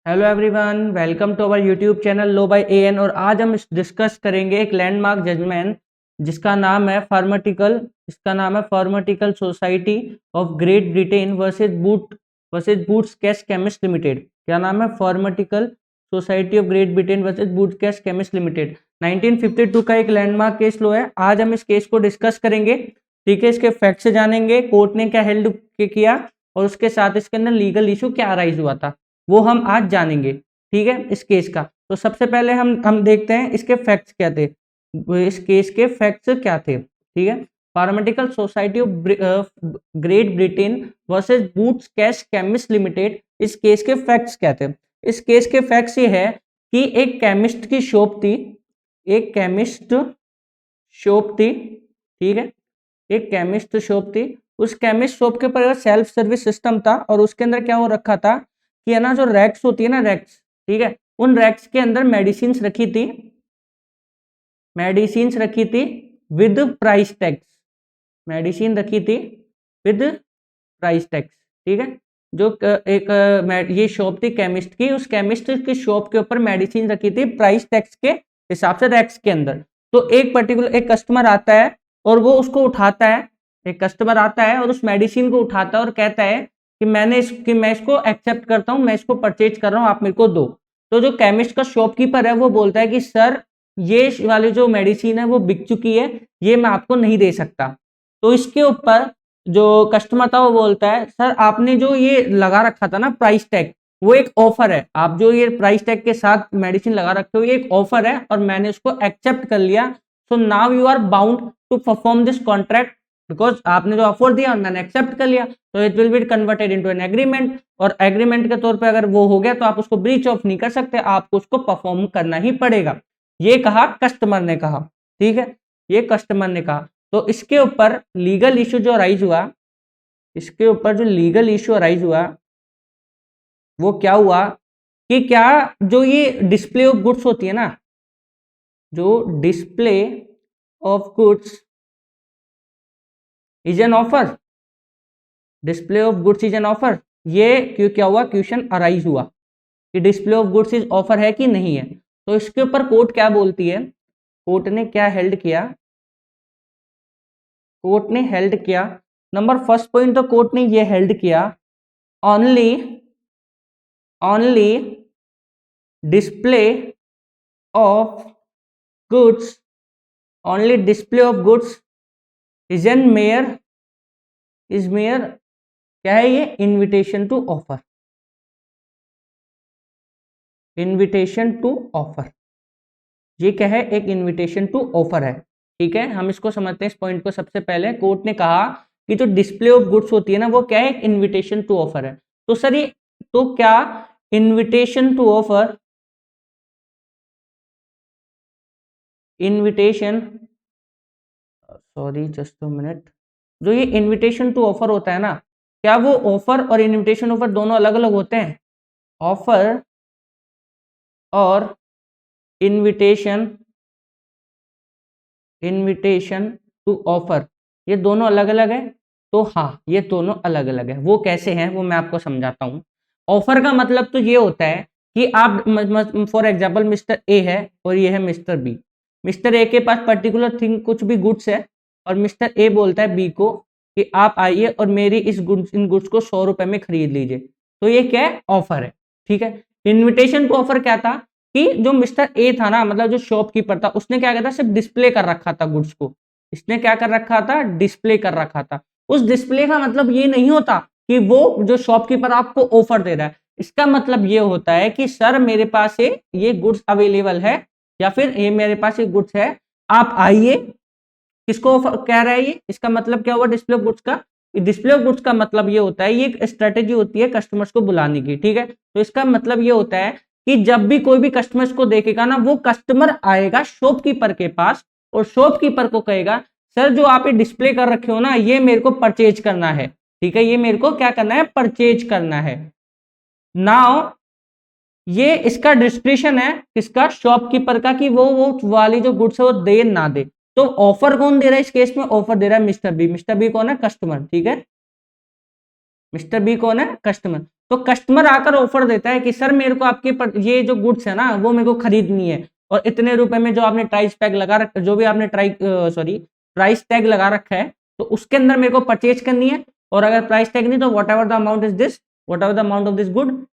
Hello everyone, welcome to our YouTube channel law by AN. और आज हम discuss करेंगे एक लैंडमार्क जजमेंट जिसका नाम है Pharmaceutical Society of Great Britain versus Boots Cash Chemist Limited. क्या नाम है? Pharmaceutical Society of Great Britain versus Boots Cash Chemist Limited. 1952 का एक लैंडमार्क केस लो है। आज हम इस केस को डिस्कस करेंगे, ठीक है। इसके फैक्ट्स जानेंगे, कोर्ट ने क्या हेल्ड किया और उसके साथ इसके अंदर लीगल इशू क्या अराइज हुआ था, वो हम आज जानेंगे, ठीक है, इस केस का। तो सबसे पहले हम देखते हैं इसके फैक्ट्स क्या थे, इस केस के फैक्ट्स क्या थे, ठीक है। Pharmaceutical Society of Great Britain versus Boots Cash Chemist Limited, इस केस के फैक्ट्स क्या थे? इस केस के फैक्ट्स ये है कि एक केमिस्ट की शॉप थी, एक केमिस्ट शॉप थी, ठीक है, एक केमिस्ट शॉप थी। उस केमिस्ट शॉप के ऊपर सेल्फ सर्विस सिस्टम था और उसके अंदर क्या हो रखा था कि है ना, जो रैक्स होती है ना, रैक्स, ठीक है, उन रैक्स के अंदर मेडिसिन रखी थी, विद प्राइस टैग्स, मेडिसिन रखी थी विद प्राइस टैग्स, ठीक है। जो ये शॉप थी केमिस्ट की, उस केमिस्ट की शॉप के ऊपर मेडिसिन रखी थी प्राइस टैग्स के हिसाब से रैक्स के अंदर। तो एक कस्टमर आता है और वो उसको उठाता है, एक कस्टमर आता है और उस मेडिसिन को उठाता है और कहता है कि मैं इसको एक्सेप्ट करता हूं, मैं इसको परचेज कर रहा हूं, आप मेरे को दो। तो जो केमिस्ट का शॉपकीपर है वो बोलता है कि सर, ये वाली जो मेडिसिन है वो बिक चुकी है, ये मैं आपको नहीं दे सकता। तो इसके ऊपर जो कस्टमर था वो बोलता है, सर आपने जो ये लगा रखा था ना प्राइस टैग, वो एक ऑफर है, आप जो ये प्राइस टैग के साथ मेडिसिन लगा रखते हो ये एक ऑफर है और मैंने उसको एक्सेप्ट कर लिया। So now you are bound to perform this contract, because आपने जो ऑफर दिया और मैंने एक्सेप्ट कर लिया, तो it will be converted into an agreement. और एग्रीमेंट के तौर पे अगर वो हो गया तो आप उसको ब्रीच ऑफ नहीं कर सकते, आपको उसको परफॉर्म करना ही पड़ेगा। ये कहा कस्टमर ने कहा, ठीक है, ये कस्टमर ने कहा। तो इसके ऊपर लीगल इशू जो अराइज हुआ, इसके ऊपर जो लीगल इशू अराइज हुआ वो क्या हुआ कि क्या जो ये डिस्प्ले ऑफ गुड्स होती है ना, जो display of goods is an offer, display of goods is an offer, ये क्यों क्या हुआ, क्वेश्चन अराइज हुआ कि display of goods is offer है कि नहीं है। तो इसके ऊपर कोर्ट क्या बोलती है, कोर्ट ने क्या हेल्ड किया, कोर्ट ने हेल्ड किया, नंबर फर्स्ट पॉइंट तो कोर्ट ने ये हेल्ड किया, only display of goods, only display of goods is an mere, क्या है ये, invitation to offer, invitation to offer, ये क्या है, एक इन्विटेशन टू ऑफर है, ठीक है। हम इसको समझते हैं इस पॉइंट को। सबसे पहले कोर्ट ने कहा कि जो डिस्प्ले ऑफ गुड्स होती है ना वो क्या है, एक इन्विटेशन टू ऑफर है। तो सर ये, तो क्या invitation to offer, invitation, sorry just a minute, जो ये इन्विटेशन टू ऑफर होता है ना, क्या वो ऑफर और इन्विटेशन ऑफर दोनों अलग अलग होते हैं? ऑफर और इन्विटेशन, इन्विटेशन टू ऑफर, ये दोनों अलग अलग है? तो हाँ, ये दोनों अलग अलग है। वो कैसे हैं वो मैं आपको समझाता हूँ। ऑफर का मतलब तो ये होता है कि आप फॉर एग्जाम्पल मिस्टर ए है और ये है मिस्टर बी। मिस्टर ए के पास पर्टिकुलर थिंग कुछ भी गुड्स है और मिस्टर ए बोलता है बी को कि आप आइए और मेरी इन गुड्स को 100 रुपए में खरीद लीजिए। तो ये क्या है, ऑफर है, ठीक है। इन्विटेशन टू ऑफर क्या था कि जो मिस्टर ए था ना, मतलब जो शॉपकीपर था, उसने क्या किया था, सिर्फ डिस्प्ले कर रखा था गुड्स को, इसने क्या कर रखा था, डिस्प्ले कर रखा था। उस डिस्प्ले का मतलब ये नहीं होता कि वो जो शॉपकीपर आपको ऑफर दे रहा है, इसका मतलब ये होता है कि सर मेरे पास ये गुड्स अवेलेबल है, या फिर ये मेरे पास ये गुड्स है, आप आइए। किसको ऑफर कह रहा है ये, इसका मतलब क्या हुआ डिस्प्ले ऑफ गुड्स का, डिस्प्ले ऑफ गुड्स का मतलब ये होता है, ये एक स्ट्रेटेजी होती है कस्टमर्स को बुलाने की, ठीक है। तो इसका मतलब ये होता है कि जब भी कोई भी कस्टमर्स को देखेगा ना, वो कस्टमर आएगा शॉपकीपर के पास और शॉपकीपर को कहेगा, सर जो आप ये डिस्प्ले कर रखे हो ना, ये मेरे को परचेज करना है, ठीक है, ये मेरे को क्या करना है, परचेज करना है। नाउ ये इसका डिस्क्रिप्शन है किसका, शॉपकीपर का, कि वो वाली जो गुड्स है वो दे ना दे। तो ऑफर कौन दे रहा है इस केस में, ऑफर दे रहा है मिस्टर बी। मिस्टर बी कौन है, कस्टमर, ठीक है, मिस्टर बी कौन है, कस्टमर। तो कस्टमर आकर ऑफर देता है कि सर मेरे को ये जो गुड्स है ना वो मेरे को खरीदनी है, और इतने रुपए में जो आपने प्राइस टैग लगा रखा, जो भी आपने प्राइस टैग लगा रखा है, तो उसके अंदर मेरे को परचेज करनी है। और अगर प्राइस टैग नहीं, तो whatever the amount is this, whatever the amount of this good,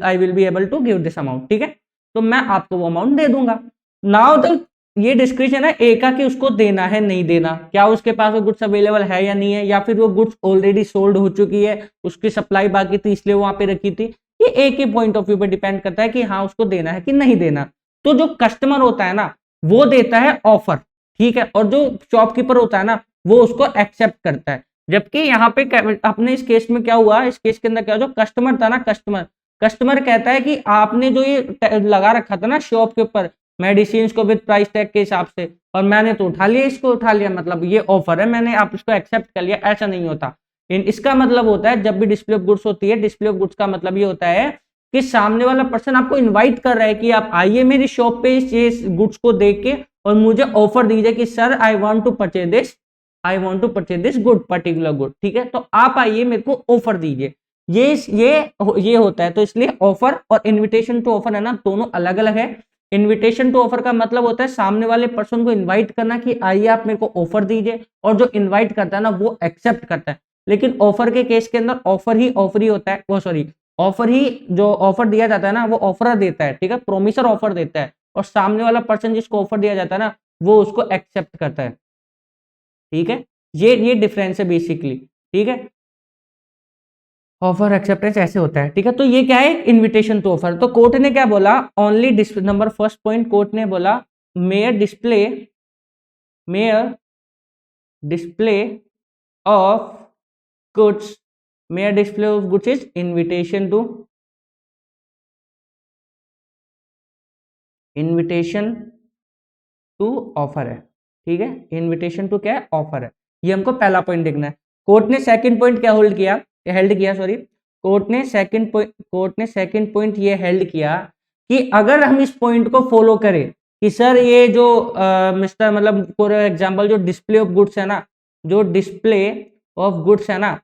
I will be able to give this amount. ठीक है, तो मैं आपको वो अमाउंट दे दूंगा। नाउ द ये डिस्क्रिप्शन है ए का कि उसको देना है नहीं देना, क्या उसके पास वो गुड्स अवेलेबल है या नहीं है, या फिर वो गुड्स ऑलरेडी सोल्ड हो चुकी है, उसकी सप्लाई बाकी थी इसलिए वहां पे रखी थी। ये ए के पॉइंट ऑफ व्यू पे डिपेंड करता है कि हाँ उसको देना है कि नहीं देना। तो जो कस्टमर होता है ना वो देता है ऑफर, ठीक है, और जो शॉपकीपर होता है ना वो उसको एक्सेप्ट करता है। जबकि यहाँ पे अपने इस केस में क्या हुआ, इस केस के अंदर क्या, जो कस्टमर था ना, कस्टमर कहता है कि आपने जो ये लगा रखा था ना शॉप के ऊपर मेडिसिन को विद प्राइस टैग के हिसाब से, और मैंने तो उठा लिया, इसको उठा लिया, मतलब ये ऑफर है, मैंने आप इसको एक्सेप्ट कर लिया। ऐसा नहीं होता। इसका मतलब होता है जब भी डिस्प्ले ऑफ गुड्स होती है, डिस्प्ले ऑफ गुड्स का मतलब ये होता है कि सामने वाला पर्सन आपको इनवाइट कर रहा है कि आप आइए मेरी शॉप पे इस गुड्स को देख के और मुझे ऑफर दीजिए कि sir I want to purchase this, I want to purchase this good, particular good. ठीक है, तो आप आइए मेरे को ऑफर दीजिए, ये होता है। तो इसलिए ऑफर और इनविटेशन टू ऑफर है ना, दोनों अलग अलग है। इनविटेशन टू ऑफर का मतलब होता है सामने वाले पर्सन को इनवाइट करना कि आइए आप मेरे को ऑफर दीजिए, और जो इनवाइट करता है ना वो एक्सेप्ट करता है। लेकिन ऑफर के केस के अंदर ऑफर ही होता है, वो सॉरी ऑफर ही, जो ऑफर दिया जाता है ना वो ऑफर देता है, ठीक है, प्रोमिसर ऑफर देता है, और सामने वाला पर्सन जिसको ऑफर दिया जाता है ना वो उसको एक्सेप्ट करता है। ठीक है, ये डिफरेंस है बेसिकली। ठीक है, ऑफर एक्सेप्टेंस ऐसे होता है। ठीक है, तो ये क्या है, इनविटेशन टू ऑफर। तो कोर्ट ने क्या बोला, only number first point, court ने बोला mere display of goods, mere display of goods is invitation to offer है। ठीक है, इनविटेशन टू क्या है, ऑफर है। ये हमको पहला पॉइंट देखना है। कोर्ट ने सेकंड पॉइंट क्या हेल्ड किया सॉरी, कोर्ट ने सेकंड पॉइंट ये हेल्ड किया कि अगर हम इस पॉइंट को फॉलो करें कि सर ये जो मिस्टर मतलब फॉर एग्जांपल जो डिस्प्ले ऑफ गुड्स है ना, जो डिस्प्ले ऑफ गुड्स है ना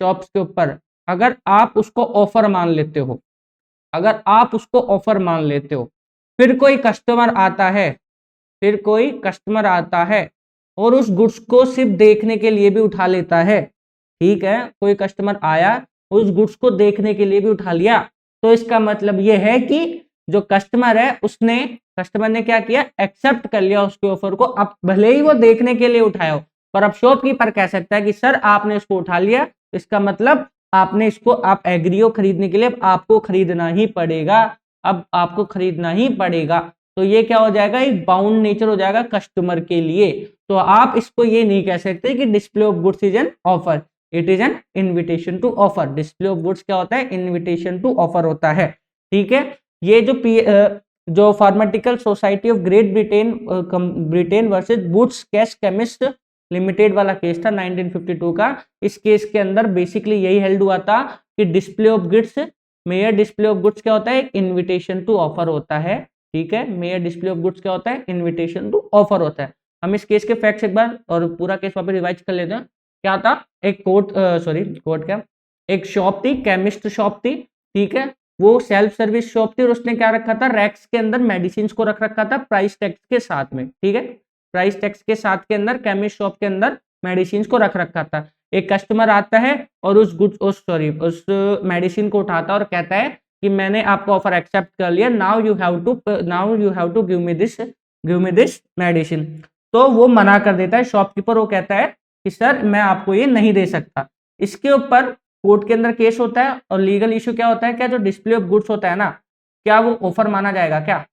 शॉप्स के ऊपर, अगर आप उसको ऑफर मान लेते हो, अगर आप उसको ऑफर मान लेते हो, फिर कोई कस्टमर आता है और उस गुड्स को सिर्फ देखने के लिए भी उठा लेता है। ठीक है, कोई कस्टमर आया उस गुड्स को देखने के लिए भी उठा लिया, तो इसका मतलब यह है कि जो कस्टमर है कस्टमर ने क्या किया, एक्सेप्ट कर लिया उसके ऑफर को। अब भले ही वो देखने के लिए उठाया हो, पर अब शॉपकीपर कह सकता है कि सर आपने इसको उठा लिया, इसका मतलब आपने इसको, आप एग्री हो खरीदने के लिए, अब आपको खरीदना ही पड़ेगा। तो ये क्या हो जाएगा, एक बाउंड नेचर हो जाएगा कस्टमर के लिए। तो आप इसको ये नहीं कह सकते कि display of goods is an offer, it is an invitation to offer. Display of goods क्या होता है, इनविटेशन टू ऑफर होता है। ठीक है, ये जो pharmaceutical society of Great Britain versus Boots Cash Chemist limited वाला केस था 1952 का, इस केस के अंदर बेसिकली यही हेल्ड हुआ था कि display of goods, mere display of goods क्या होता है, एक इनविटेशन टू ऑफर होता है। ठीक है, मेयर डिस्प्ले ऑफ गुड्स क्या होता है, इनविटेशन टू ऑफर होता है। हम इस केस के फैक्ट्स एक बार और पूरा केस वापस रिवाइज कर लेते हैं। क्या था, एक शॉप थी, केमिस्ट शॉप थी। ठीक है, वो सेल्फ सर्विस शॉप थी और उसने क्या रखा था, रैक्स के अंदर मेडिसिन को रख रखा था प्राइस टैग के साथ में। ठीक है, प्राइस टैक्स के साथ के अंदर केमिस्ट शॉप के अंदर मेडिसिन को रख रखा था। एक कस्टमर आता है और उस मेडिसिन को उठाता है और कहता है कि मैंने आपका ऑफर एक्सेप्ट कर लिया, now you have to give me this medicine. तो वो मना कर देता है शॉपकीपर, वो कहता है कि सर मैं आपको ये नहीं दे सकता। इसके ऊपर कोर्ट के अंदर केस होता है और लीगल इश्यू क्या होता है, क्या जो डिस्प्ले ऑफ गुड्स होता है ना, क्या वो ऑफर माना जाएगा, क्या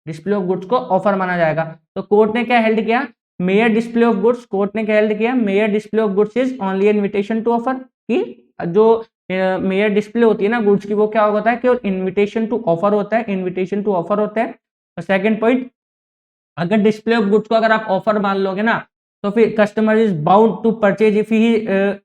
डिस्प्ले ऑफ गुड्स को ऑफर माना जाएगा। तो कोर्ट ने क्या हेल्ड किया, mere display of goods, court ने क्या हेल्ड किया, mere display of goods is only invitation to offer, कि जो मेयर डिस्प्ले होती है ना गुड्स की, वो क्या होता है कि इनविटेशन टू ऑफर होता है, इनविटेशन टू ऑफर होता है। और सेकंड पॉइंट, अगर डिस्प्ले ऑफ गुड्स को अगर आप ऑफर मान लोगे ना, तो फिर customer is bound to purchase if he,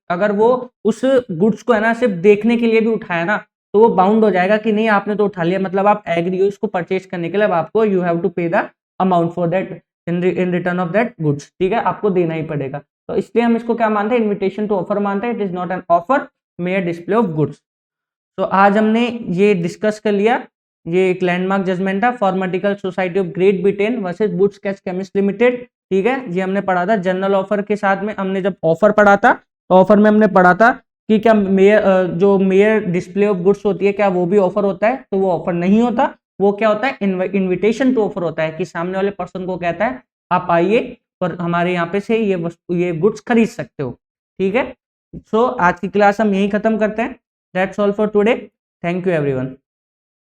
अगर वो उस गुड्स को है ना सिर्फ देखने के लिए भी उठाया ना, तो वो बाउंड हो जाएगा कि नहीं आपने तो उठा लिया, मतलब आप एग्री हो इसको परचेज करने के लिए, अब आपको यू हैव टू पे the amount for that in return of that goods. ठीक है, आपको देना ही पड़ेगा। तो इसलिए हम इसको क्या मानते हैं, इनविटेशन टू ऑफर मानते हैं, it is not an offer, mayor display of goods. तो आज हमने ये डिस्कस कर लिया, ये एक लैंडमार्क जजमेंट था, pharmaceutical society of Great Britain versus boots catch chemist limited. ठीक है, ये हमने पढ़ा था जनरल ऑफर के साथ में। हमने जब ऑफर पढ़ा था तो ऑफर में हमने पढ़ा था कि क्या जो मेयर डिस्प्ले ऑफ गुड्स होती है क्या वो भी ऑफर होता है, तो वो ऑफर नहीं होता, वो क्या होता है इनविटेशन टू ऑफर होता है, कि सामने वाले पर्सन को कहता है आप आइए और हमारे यहाँ पे से ये गुड्स खरीद सकते हो। ठीक है, सो आज की क्लास हम यही खत्म करते हैं। That's all for today, thank you everyone.